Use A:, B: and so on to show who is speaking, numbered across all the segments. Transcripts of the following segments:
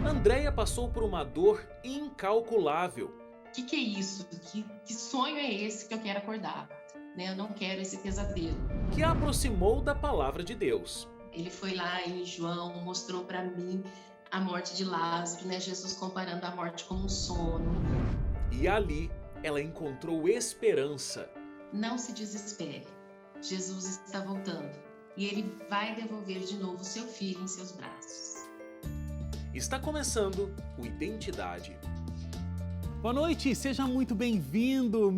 A: Andréia passou por uma dor incalculável.
B: Que é isso? Que sonho é esse que eu quero acordar? Né? Eu não quero esse pesadelo.
A: Que a aproximou da palavra de Deus.
B: Ele foi lá em João, mostrou para mim a morte de Lázaro, né? Jesus comparando a morte com um sono.
A: E ali ela encontrou esperança.
B: Não se desespere. Jesus está voltando e ele vai devolver de novo seu filho em seus braços.
A: Está começando o Identidade.
C: Boa noite, seja muito bem-vindo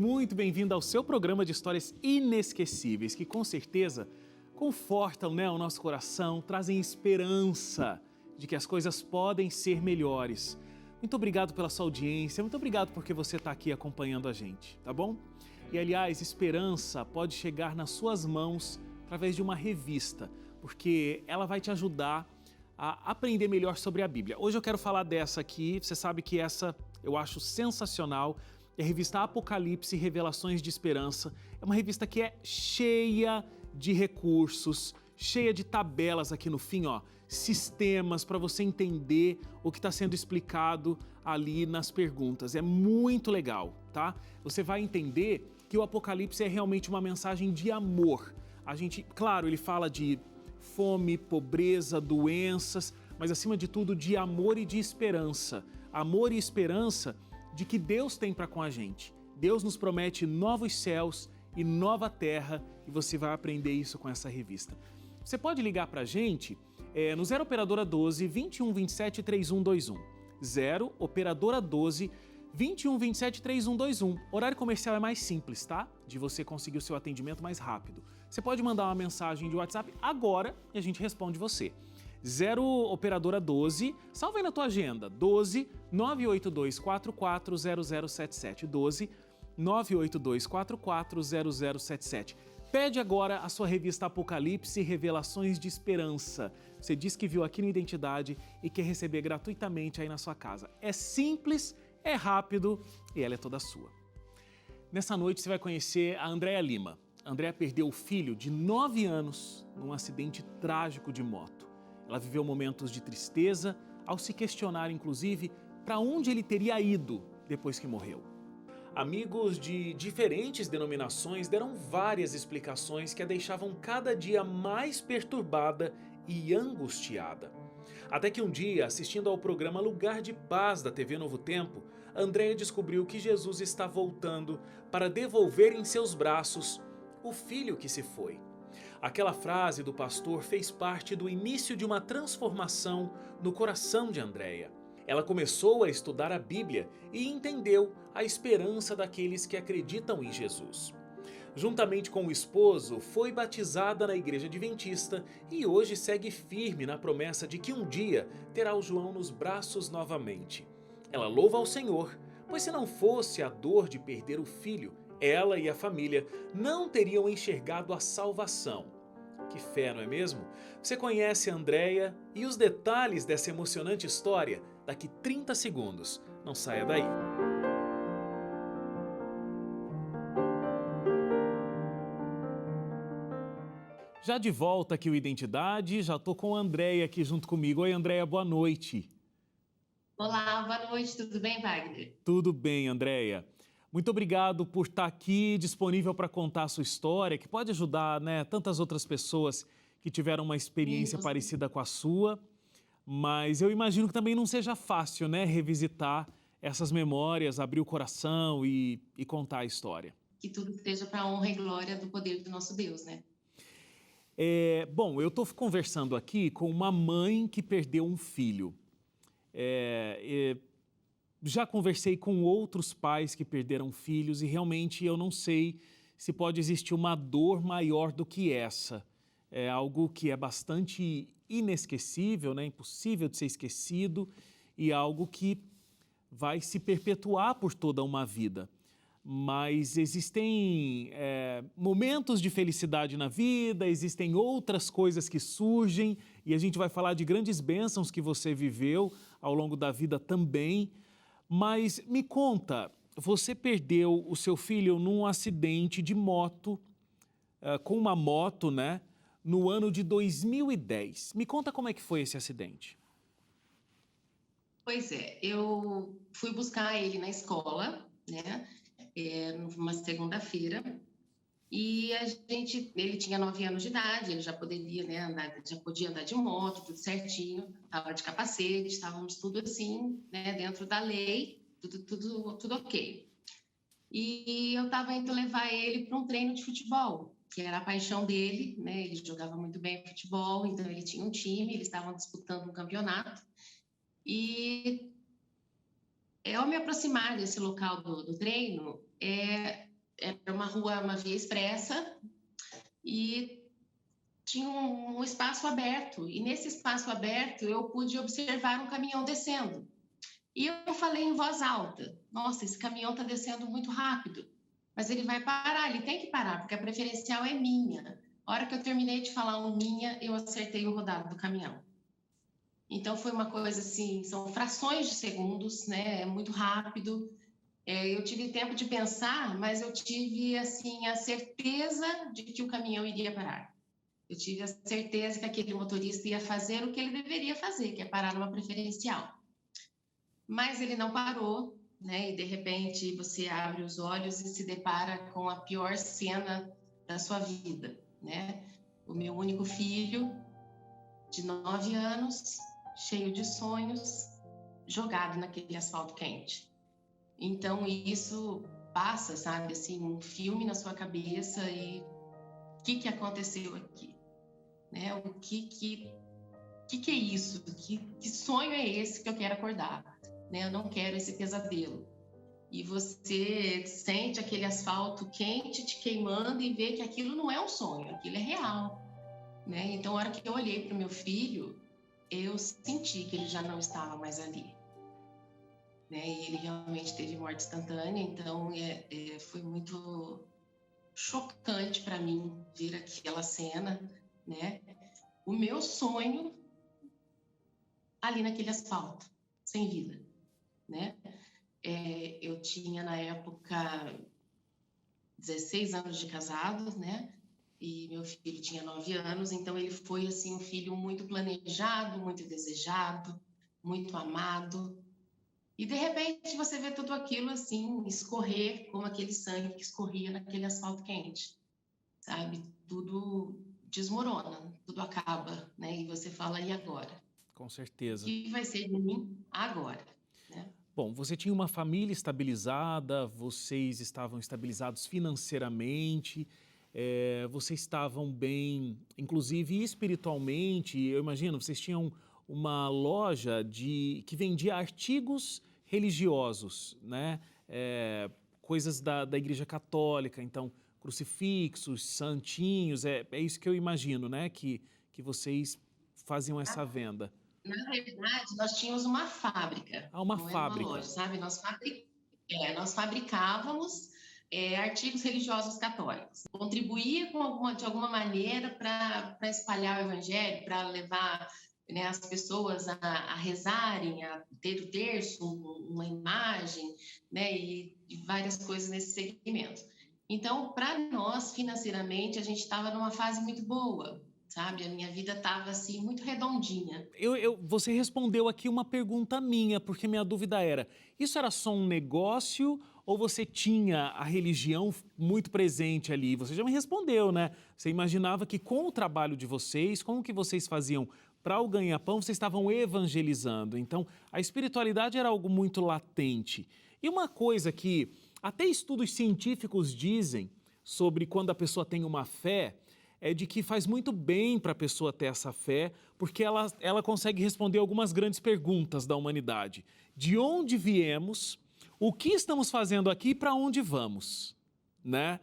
C: ao seu programa de histórias inesquecíveis que com certeza confortam, o nosso coração, trazem esperança de que as coisas podem ser melhores. Muito obrigado pela sua audiência, muito obrigado porque você está aqui acompanhando a gente, tá bom? E aliás, esperança pode chegar nas suas mãos através de uma revista, porque ela vai te ajudar a aprender melhor sobre a Bíblia. Hoje eu quero falar dessa aqui, você sabe que essa eu acho sensacional, é a revista Apocalipse Revelações de Esperança. É uma revista que é cheia de recursos, cheia de tabelas aqui no fim, sistemas para você entender o que está sendo explicado ali nas perguntas. É muito legal, tá? Você vai entender que o Apocalipse é realmente uma mensagem de amor. Claro, ele fala de fome, pobreza, doenças, mas acima de tudo de amor e de esperança. Amor e esperança de que Deus tem para com a gente. Deus nos promete novos céus e nova terra e você vai aprender isso com essa revista. Você pode ligar para a gente no 0 Operadora 12 21 27 3121. 0 Operadora 12 21 27 3121. Horário comercial é mais simples, tá? De você conseguir o seu atendimento mais rápido. Você pode mandar uma mensagem de WhatsApp agora e a gente responde você. 0 Operadora 12, salva aí na tua agenda, 12 982 44 0077, 12 982 44 0077. Pede agora a sua revista Apocalipse Revelações de Esperança. Você diz que viu aqui no Identidade e quer receber gratuitamente aí na sua casa. É simples, é rápido e ela é toda sua. Nessa noite você vai conhecer a Andréia Lima. A Andréia perdeu o filho de 9 anos num acidente trágico de moto. Ela viveu momentos de tristeza ao se questionar, inclusive, para onde ele teria ido depois que morreu.
A: Amigos de diferentes denominações deram várias explicações que a deixavam cada dia mais perturbada e angustiada. Até que um dia, assistindo ao programa Lugar de Paz da TV Novo Tempo, Andréia descobriu que Jesus está voltando para devolver em seus braços o filho que se foi. Aquela frase do pastor fez parte do início de uma transformação no coração de Andréia. Ela começou a estudar a Bíblia e entendeu a esperança daqueles que acreditam em Jesus. Juntamente com o esposo, foi batizada na Igreja Adventista e hoje segue firme na promessa de que um dia terá o João nos braços novamente. Ela louva ao Senhor, pois se não fosse a dor de perder o filho, ela e a família não teriam enxergado a salvação. Que fé, não é mesmo? Você conhece a Andréia e os detalhes dessa emocionante história daqui 30 segundos. Não saia daí.
C: Já de volta aqui o Identidade, já tô com a Andréia aqui junto comigo. Oi, Andréia, boa noite.
B: Olá, boa noite, tudo bem, Wagner?
C: Tudo bem, Andréia. Muito obrigado por estar aqui disponível para contar a sua história, que pode ajudar, tantas outras pessoas que tiveram uma experiência parecida com a sua. Mas eu imagino que também não seja fácil, revisitar essas memórias, abrir o coração e contar a história.
B: Que tudo seja para a honra e glória do poder do nosso Deus, né?
C: Bom, eu estou conversando aqui com uma mãe que perdeu um filho. Já conversei com outros pais que perderam filhos e realmente eu não sei se pode existir uma dor maior do que essa. É algo que é bastante inesquecível, impossível de ser esquecido e algo que vai se perpetuar por toda uma vida. Mas existem momentos de felicidade na vida, existem outras coisas que surgem e a gente vai falar de grandes bênçãos que você viveu ao longo da vida também. Mas me conta, você perdeu o seu filho num acidente de moto, com uma moto, no ano de 2010. Me conta como é que foi esse acidente.
B: Pois é, eu fui buscar ele na escola, né? Numa segunda-feira. E ele tinha 9 anos de idade, ele já poderia, né, já podia andar de moto, tudo certinho, estava de capacete, estávamos tudo assim, né, dentro da lei, tudo ok. E eu estava indo levar ele para um treino de futebol, que era a paixão dele, né? Ele jogava muito bem futebol, então ele tinha um time, eles estavam disputando um campeonato. E ao me aproximar desse local do treino, era uma rua, uma via expressa, e tinha um espaço aberto. E nesse espaço aberto eu pude observar um caminhão descendo. E eu falei em voz alta: nossa, esse caminhão está descendo muito rápido, mas ele vai parar, ele tem que parar, porque a preferencial é minha. A hora que eu terminei de falar um minha, eu acertei o rodado do caminhão. Então foi uma coisa assim, são frações de segundos, né? É muito rápido. Eu tive tempo de pensar, mas eu tive assim a certeza de que o caminhão iria parar. Eu tive a certeza que aquele motorista ia fazer o que ele deveria fazer, que é parar numa preferencial. Mas ele não parou, né? E de repente você abre os olhos e se depara com a pior cena da sua vida, né? O meu único filho, de 9 anos, cheio de sonhos, jogado naquele asfalto quente. Então isso passa, sabe, assim, um filme na sua cabeça e o que aconteceu aqui, né? O que é isso? Que sonho é esse que eu quero acordar? Né? Eu não quero esse pesadelo. E você sente aquele asfalto quente te queimando e vê que aquilo não é um sonho, aquilo é real. Né? Então, a hora que eu olhei para o meu filho, eu senti que ele já não estava mais ali. Né? E ele realmente teve morte instantânea, então foi muito chocante para mim ver aquela cena, né? O meu sonho ali naquele asfalto, sem vida, né? Eu tinha, na época, 16 anos de casado, né? E meu filho tinha 9 anos, então ele foi, assim, um filho muito planejado, muito desejado, muito amado. E, de repente, você vê tudo aquilo, assim, escorrer como aquele sangue que escorria naquele asfalto quente, sabe? Tudo desmorona, tudo acaba, né? E você fala, e agora?
C: Com
B: O
C: certeza.
B: que vai ser de mim agora, né?
C: Bom, você tinha uma família estabilizada, vocês estavam estabilizados financeiramente, vocês estavam bem, inclusive espiritualmente. Eu imagino, vocês tinham uma loja que vendia artigos religiosos, né? Coisas da Igreja Católica, então crucifixos, santinhos, é isso que eu imagino, né? Que vocês faziam essa venda.
B: Na verdade, nós tínhamos uma fábrica,
C: Ah, uma
B: não era uma
C: fábrica.
B: loja, sabe? Nós fabricávamos artigos religiosos católicos. Contribuía de alguma maneira para espalhar o evangelho, para levar, né, as pessoas a rezarem, a ter o terço, uma imagem, né, e várias coisas nesse segmento. Então, para nós, financeiramente, a gente estava numa fase muito boa, sabe? A minha vida estava assim muito redondinha.
C: Você respondeu aqui uma pergunta minha, porque minha dúvida era: isso era só um negócio ou você tinha a religião muito presente ali? Você já me respondeu, né? Você imaginava que com o trabalho de vocês, com o que vocês faziam para o ganha-pão, vocês estavam evangelizando. Então, a espiritualidade era algo muito latente. E uma coisa que até estudos científicos dizem sobre quando a pessoa tem uma fé é de que faz muito bem para a pessoa ter essa fé, porque ela consegue responder algumas grandes perguntas da humanidade. De onde viemos, o que estamos fazendo aqui e para onde vamos, né?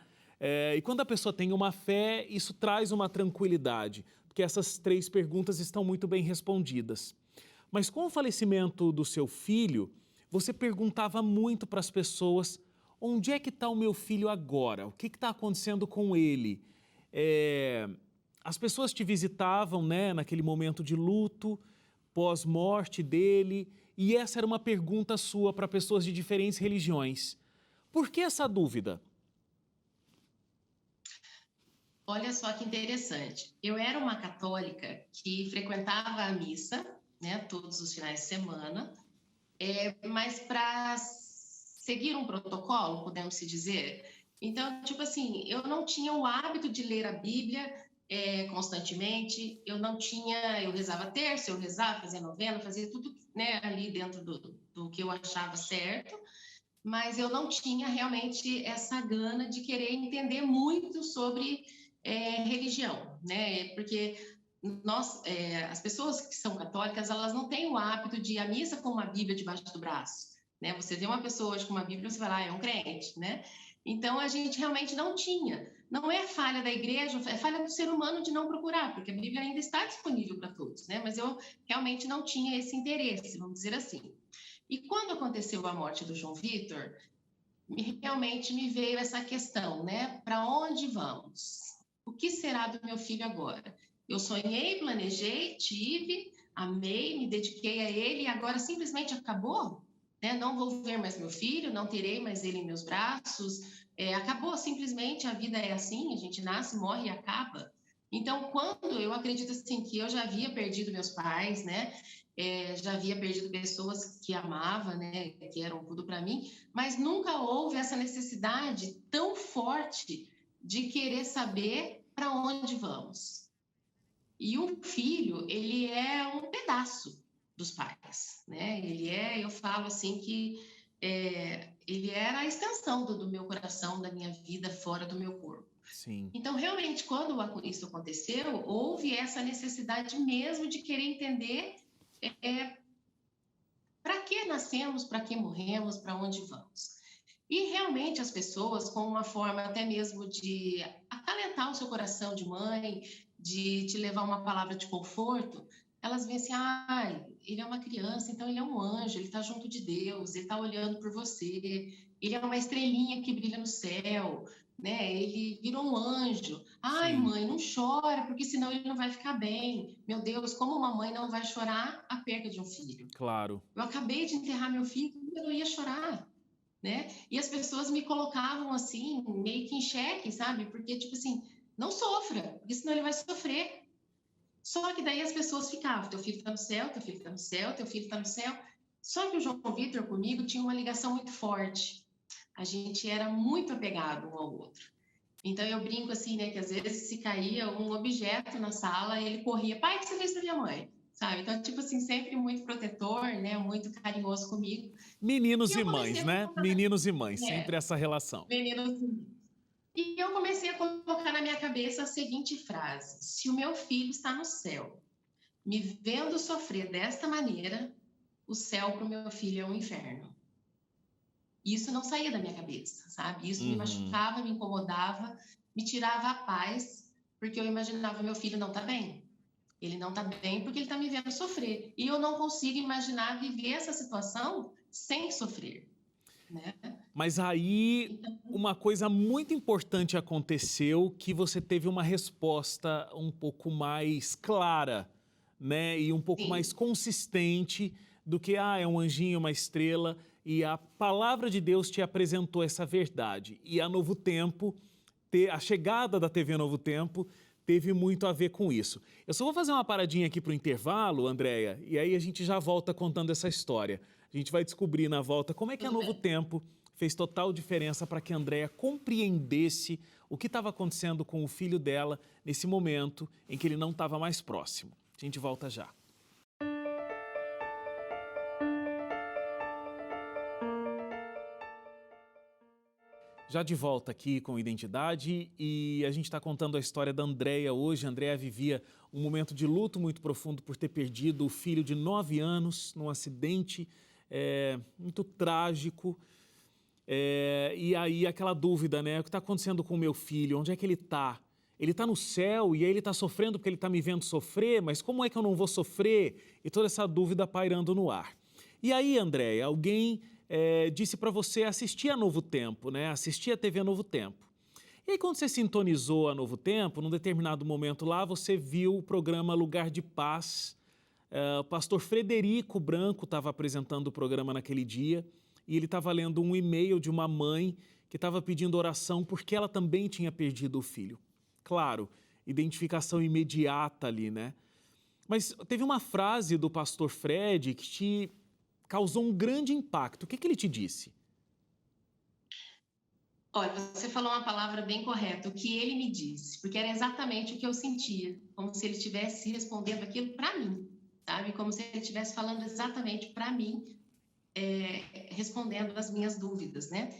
C: E quando a pessoa tem uma fé, isso traz uma tranquilidade, porque essas 3 perguntas estão muito bem respondidas. Mas com o falecimento do seu filho, você perguntava muito para as pessoas: onde é que está o meu filho agora? O que está acontecendo com ele? As pessoas te visitavam, né, naquele momento de luto, pós-morte dele, e essa era uma pergunta sua para pessoas de diferentes religiões. Por que essa dúvida?
B: Olha só que interessante. Eu era uma católica que frequentava a missa, né, todos os finais de semana, mas para seguir um protocolo, podemos se dizer. Então, tipo assim, eu não tinha o hábito de ler a Bíblia constantemente, eu rezava terça, eu rezava, fazia novena, fazia tudo, né, ali dentro do que eu achava certo, mas eu não tinha realmente essa gana de querer entender muito sobre religião, né? Porque as pessoas que são católicas, elas não têm o hábito de ir à missa com uma Bíblia debaixo do braço, né? Você vê uma pessoa hoje com uma Bíblia, você vai lá, é um crente, né? Então, a gente realmente não tinha. Não é falha da igreja, é falha do ser humano de não procurar, porque a Bíblia ainda está disponível para todos, né? Mas eu realmente não tinha esse interesse, vamos dizer assim. E quando aconteceu a morte do João Vitor, realmente me veio essa questão, né? Para onde vamos? O que será do meu filho agora? Eu sonhei, planejei, tive, amei, me dediquei a ele e agora simplesmente acabou? Né? Não vou ver mais meu filho, não terei mais ele em meus braços. Acabou, simplesmente a vida é assim, a gente nasce, morre e acaba. Então, quando eu acredito assim que eu já havia perdido meus pais, né? Já havia perdido pessoas que amava, né? Que eram tudo para mim, mas nunca houve essa necessidade tão forte de querer saber para onde vamos. E o filho, ele é um pedaço dos pais, né? Eu falo assim que ele era a extensão do meu coração, da minha vida fora do meu corpo.
C: Sim.
B: Então, realmente, quando isso aconteceu, houve essa necessidade mesmo de querer entender para que nascemos, para que morremos, para onde vamos. E realmente as pessoas, com uma forma até mesmo de acalentar o seu coração de mãe, de te levar uma palavra de conforto, elas veem assim, ele é uma criança, então ele é um anjo, ele está junto de Deus, ele está olhando por você, ele é uma estrelinha que brilha no céu, né? Ele virou um anjo. Ai,
C: Sim.
B: mãe, não chora, porque senão ele não vai ficar bem. Meu Deus, como uma mãe não vai chorar a perda de um filho?
C: Claro.
B: Eu acabei de enterrar meu filho, eu não ia chorar, né? E as pessoas me colocavam assim, meio que em xeque, sabe? Porque, tipo assim, não sofra, porque senão ele vai sofrer. Só que daí as pessoas ficavam, teu filho está no céu, teu filho está no céu, teu filho está no céu. Só que o João Vitor comigo tinha uma ligação muito forte. A gente era muito apegado um ao outro. Então eu brinco assim, né, que às vezes se caía um objeto na sala, ele corria, pai, o que você fez pra minha mãe? Sabe? Então, tipo assim, sempre muito protetor, né, muito carinhoso comigo. E
C: Meninos
B: eu
C: e
B: comecei
C: mães,
B: a
C: né?
B: colocar,
C: Meninos e mães, sempre
B: né,
C: essa relação.
B: meninos. E eu comecei a colocar na minha cabeça a seguinte frase: se o meu filho está no céu, me vendo sofrer desta maneira, o céu para o meu filho é um inferno. E isso não saía da minha cabeça, sabe? Isso me
C: Uhum.
B: machucava, me incomodava, me tirava a paz, porque eu imaginava meu filho não tá bem. Ele não tá bem porque ele tá me vendo sofrer. E eu não consigo imaginar viver essa situação sem sofrer, né?
C: Mas aí
B: Então,
C: uma coisa muito importante aconteceu que você teve uma resposta um pouco mais clara, né? E um pouco mais
B: sim,
C: consistente do que, é um anjinho, uma estrela. E a palavra de Deus te apresentou essa verdade. E a Novo Tempo, a chegada da TV Novo Tempo, teve muito a ver com isso. Eu só vou fazer uma paradinha aqui para o intervalo, Andréia, e aí a gente já volta contando essa história. A gente vai descobrir na volta como é que a
B: tudo
C: Novo
B: bem.
C: Tempo fez total diferença para que a Andréia compreendesse o que estava acontecendo com o filho dela nesse momento em que ele não estava mais próximo. A gente volta já. Já de volta aqui com Identidade e a gente está contando a história da Andréia hoje. A Andréia vivia um momento de luto muito profundo por ter perdido o filho de 9 anos num acidente muito trágico. E aí aquela dúvida, né? O que está acontecendo com o meu filho? Onde é que ele está? Ele está no céu e aí ele está sofrendo porque ele está me vendo sofrer, mas como é que eu não vou sofrer? E toda essa dúvida pairando no ar. E aí, Andréia, alguém disse para você assistir a Novo Tempo, né? Assistir a TV Novo Tempo. E aí, quando você sintonizou a Novo Tempo, num determinado momento lá, você viu o programa Lugar de Paz. O pastor Frederico Branco estava apresentando o programa naquele dia e ele estava lendo um e-mail de uma mãe que estava pedindo oração porque ela também tinha perdido o filho. Claro, identificação imediata ali, né? Mas teve uma frase do pastor Fred que causou um grande impacto. O que ele te disse?
B: Olha, você falou uma palavra bem correta, o que ele me disse, porque era exatamente o que eu sentia, como se ele estivesse respondendo aquilo para mim, sabe? Como se ele estivesse falando exatamente para mim, respondendo as minhas dúvidas, né?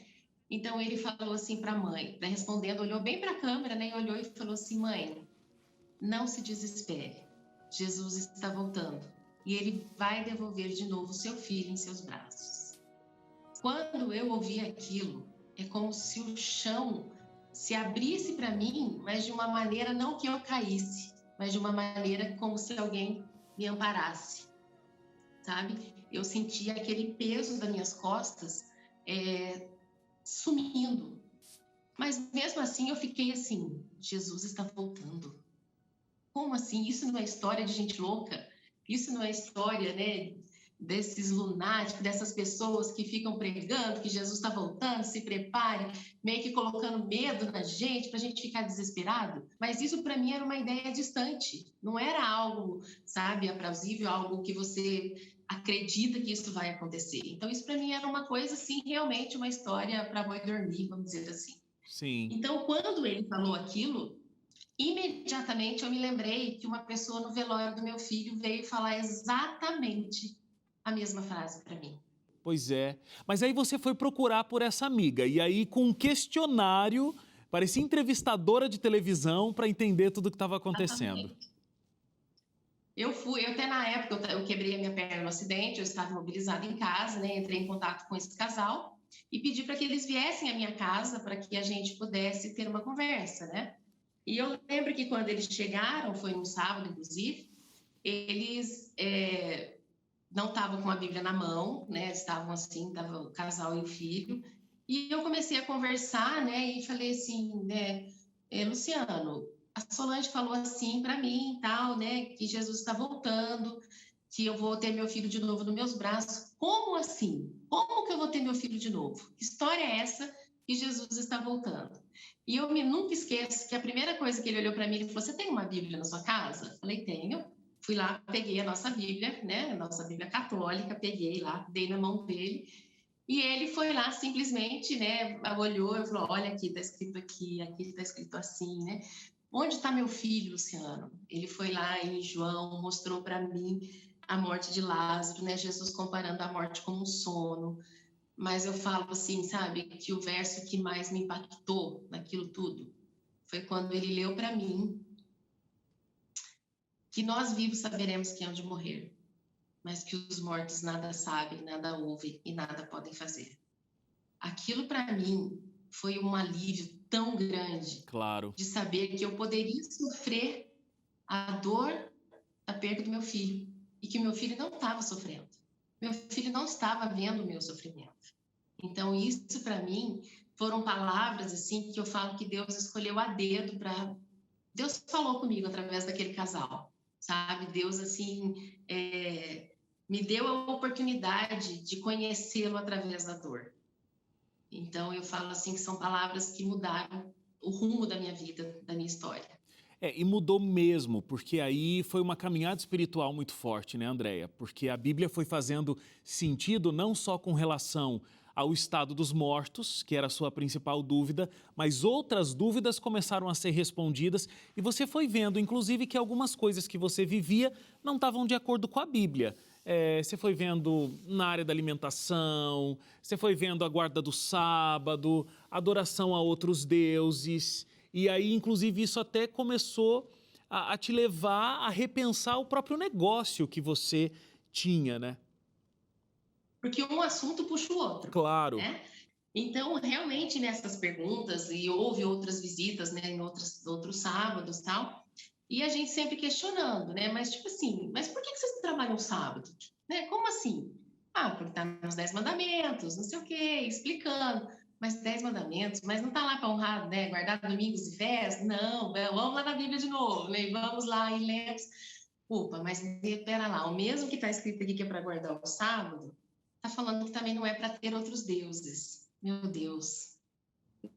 B: Então ele falou assim para a mãe, respondendo, olhou bem para a câmera, né? E olhou e falou assim: mãe, não se desespere, Jesus está voltando e ele vai devolver de novo seu filho em seus braços. Quando eu ouvi aquilo, é como se o chão se abrisse para mim, mas de uma maneira não que eu caísse, mas de uma maneira como se alguém me amparasse, sabe? Eu sentia aquele peso das minhas costas sumindo. Mas mesmo assim eu fiquei assim, Jesus está voltando. Como assim? Isso não é história de gente louca? Isso não é história, né, desses lunáticos, dessas pessoas que ficam pregando que Jesus está voltando, se prepare, meio que colocando medo na gente, para a gente ficar desesperado? Mas isso para mim era uma ideia distante, não era algo, sabe, aprausível, algo que você acredita que isso vai acontecer. Então isso para mim era uma coisa, assim, realmente uma história para boi dormir, vamos dizer assim.
C: Sim.
B: Então, quando ele falou aquilo, imediatamente eu me lembrei que uma pessoa no velório do meu filho veio falar exatamente a mesma frase para mim.
C: Pois é. Mas aí você foi procurar por essa amiga, e aí com um questionário, parecia entrevistadora de televisão para entender tudo o que estava acontecendo.
B: Exatamente. Eu até na época, eu quebrei a minha perna no acidente, eu estava imobilizada em casa, né? Entrei em contato com esse casal e pedi para que eles viessem à minha casa para que a gente pudesse ter uma conversa, né? E eu lembro que quando eles chegaram, foi um sábado, inclusive, eles não estavam com a Bíblia na mão, né? Estavam assim, estava o casal e o filho. E eu comecei a conversar, né? E falei assim, né? Luciano, a Solange falou assim para mim, tal, né? Que Jesus está voltando, que eu vou ter meu filho de novo nos meus braços. Como assim? Como que eu vou ter meu filho de novo? Que história é essa que Jesus está voltando? E eu nunca esqueço que a primeira coisa que ele olhou para mim, ele falou: você tem uma Bíblia na sua casa? Eu falei: tenho. Fui lá, peguei a nossa Bíblia, né? A nossa Bíblia católica, peguei lá, dei na mão dele. E ele foi lá simplesmente, né? Olhou e falou: olha aqui, está escrito aqui está escrito assim, né? Onde está meu filho, Luciano? Ele foi lá em João, mostrou para mim a morte de Lázaro, né? Jesus comparando a morte como um sono. Mas eu falo assim, sabe, que o verso que mais me impactou naquilo tudo foi quando ele leu para mim que nós vivos saberemos que hão de morrer, mas que os mortos nada sabem, nada ouvem e nada podem fazer. Aquilo para mim foi um alívio tão grande,
C: Claro.
B: de saber que eu poderia sofrer a dor da perda do meu filho e que o meu filho não estava sofrendo. Meu filho não estava vendo o meu sofrimento. Então isso para mim foram palavras assim que eu falo que Deus escolheu a dedo para... Deus falou comigo através daquele casal, sabe? Deus assim me deu a oportunidade de conhecê-lo através da dor. Então eu falo assim que são palavras que mudaram o rumo da minha vida, da minha história.
C: E mudou mesmo, porque aí foi uma caminhada espiritual muito forte, né, Andréia? Porque a Bíblia foi fazendo sentido não só com relação ao estado dos mortos, que era a sua principal dúvida, mas outras dúvidas começaram a ser respondidas e você foi vendo, inclusive, que algumas coisas que você vivia não estavam de acordo com a Bíblia. Você foi vendo na área da alimentação, você foi vendo a guarda do sábado, adoração a outros deuses. E aí, inclusive, isso até começou a te levar a repensar o próprio negócio que você tinha, né?
B: Porque um assunto puxa o outro,
C: Claro.
B: né? Então, realmente, nessas perguntas, e houve outras visitas, né, em outros sábados e tal, e a gente sempre questionando, né? Mas, tipo assim, mas por que vocês trabalham sábado? Né? Como assim? Ah, porque tá nos 10 mandamentos, não sei o quê, explicando. Mas 10 mandamentos, mas não tá lá para honrar, né? Guardar domingos e festas? Não, vamos lá na Bíblia de novo, né? Vamos lá e lemos. Opa, mas pera lá, o mesmo que está escrito aqui que é para guardar o sábado, tá falando que também não é para ter outros deuses. Meu Deus,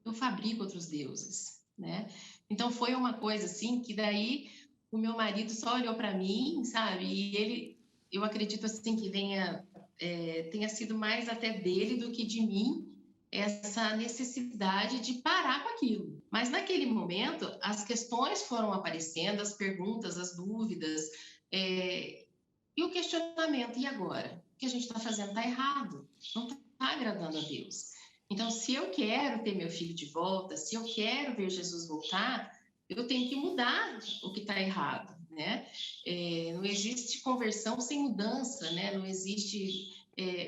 B: eu fabrico outros deuses, né? Então foi uma coisa assim que daí o meu marido só olhou para mim, sabe? E ele, eu acredito assim que venha tenha sido mais até dele do que de mim essa necessidade de parar com aquilo. Mas naquele momento, as questões foram aparecendo, as perguntas, as dúvidas, e o questionamento, e agora? O que a gente está fazendo está errado, não está agradando a Deus. Então, se eu quero ter meu filho de volta, se eu quero ver Jesus voltar, eu tenho que mudar o que está errado, né? Não existe conversão sem mudança, né? Não existe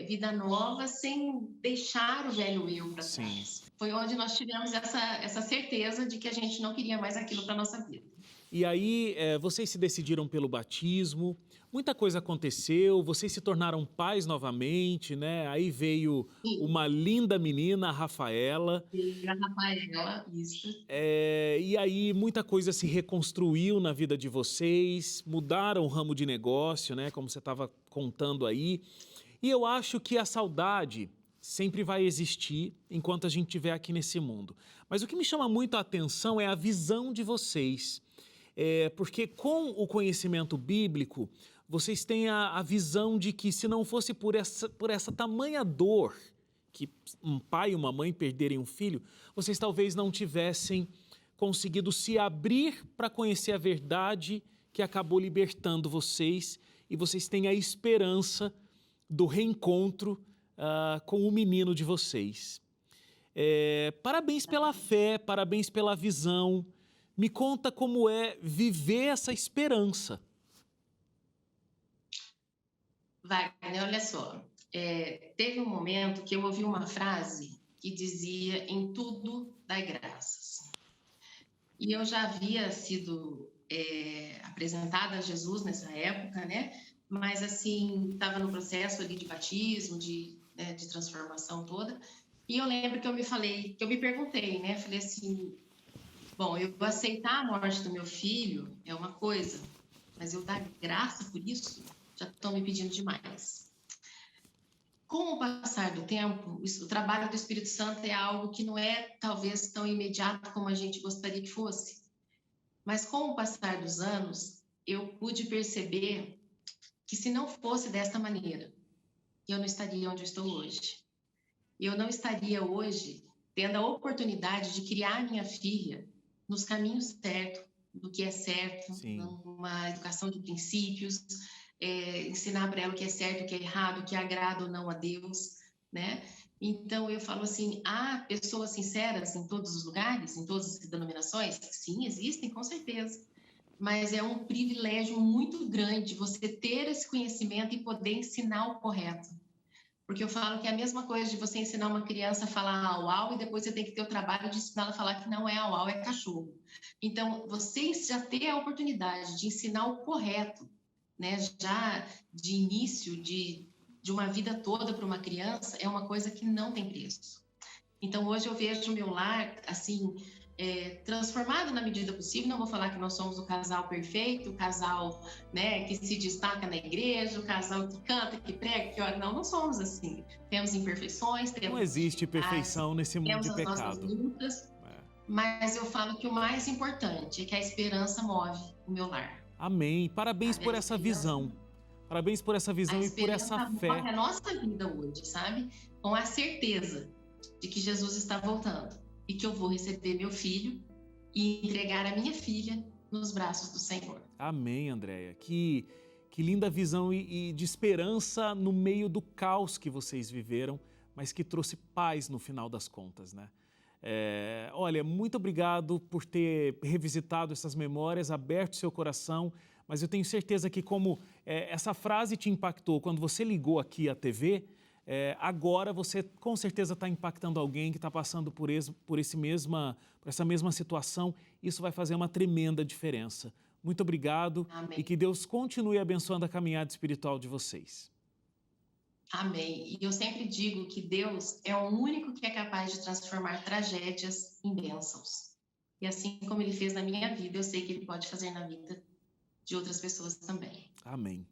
B: vida nova sem deixar o velho eu para trás. Foi onde nós tivemos essa certeza de que a gente não queria mais aquilo para nossa vida.
C: E aí, vocês se decidiram pelo batismo, muita coisa aconteceu, vocês se tornaram pais novamente, né? Aí veio uma linda menina, a Rafaela.
B: A Rafaela, isso.
C: E aí muita coisa se reconstruiu na vida de vocês, mudaram o ramo de negócio, né? Como você estava contando aí. E eu acho que a saudade sempre vai existir enquanto a gente estiver aqui nesse mundo. Mas o que me chama muito a atenção é a visão de vocês. Porque com o conhecimento bíblico, vocês têm a visão de que se não fosse por essa tamanha dor, que um pai e uma mãe perderem um filho, vocês talvez não tivessem conseguido se abrir para conhecer a verdade que acabou libertando vocês, e vocês têm a esperança do reencontro com o menino de vocês. Parabéns pela fé, parabéns pela visão. Me conta como é viver essa esperança.
B: Wagner, olha só, teve um momento que eu ouvi uma frase que dizia: em tudo dai graças. E eu já havia sido apresentada a Jesus nessa época, né? Mas assim, estava no processo ali de batismo, de transformação toda. E eu lembro que eu me perguntei, né? Falei assim: bom, eu vou aceitar a morte do meu filho é uma coisa, mas eu dar graça por isso, já estão me pedindo demais. Com o passar do tempo, o trabalho do Espírito Santo é algo que não é talvez tão imediato como a gente gostaria que fosse. Mas com o passar dos anos, eu pude perceber que se não fosse desta maneira, eu não estaria onde eu estou hoje. Eu não estaria hoje tendo a oportunidade de criar minha filha nos caminhos certos, do que é certo, numa educação de princípios, ensinar para ela o que é certo, o que é errado, o que agrada ou não a Deus, né? Então, eu falo assim, há pessoas sinceras em todos os lugares, em todas as denominações? Sim, existem, com certeza. Mas é um privilégio muito grande você ter esse conhecimento e poder ensinar o correto. Porque eu falo que é a mesma coisa de você ensinar uma criança a falar au-au e depois você tem que ter o trabalho de ensinar ela a falar que não é au-au, é cachorro. Então, você já ter a oportunidade de ensinar o correto, né, já de início de uma vida toda para uma criança, é uma coisa que não tem preço. Então, hoje eu vejo o meu lar, assim, transformado na medida possível. Não vou falar que nós somos o casal perfeito, o casal, né, que se destaca na igreja, o casal que canta, que prega, que ora. Não somos assim. Temos imperfeições, temos...
C: Não existe perfeição nesse mundo de pecado.
B: Temos as nossas lutas, mas eu falo que o mais importante é que a esperança move o meu lar.
C: Amém. Parabéns por essa visão. Parabéns por essa visão e por essa fé.
B: A nossa vida hoje, sabe? Com a certeza de que Jesus está voltando e que eu vou receber meu filho e entregar a minha filha nos braços do Senhor.
C: Amém, Andréia. Que linda visão e de esperança no meio do caos que vocês viveram, mas que trouxe paz no final das contas, né? Olha, muito obrigado por ter revisitado essas memórias, aberto seu coração, mas eu tenho certeza que como essa frase te impactou quando você ligou aqui a TV, agora você com certeza está impactando alguém que está passando por essa mesma situação. Isso vai fazer uma tremenda diferença. Muito obrigado.
B: Amém.
C: E que Deus continue abençoando a caminhada espiritual de vocês.
B: Amém. E eu sempre digo que Deus é o único que é capaz de transformar tragédias em bênçãos. E assim como Ele fez na minha vida, eu sei que Ele pode fazer na vida de outras pessoas também.
C: Amém.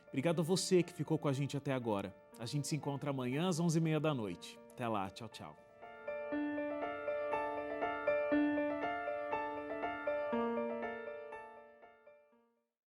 C: Obrigado a você que ficou com a gente até agora. A gente se encontra amanhã às 11h30 da noite. Até lá, tchau, tchau.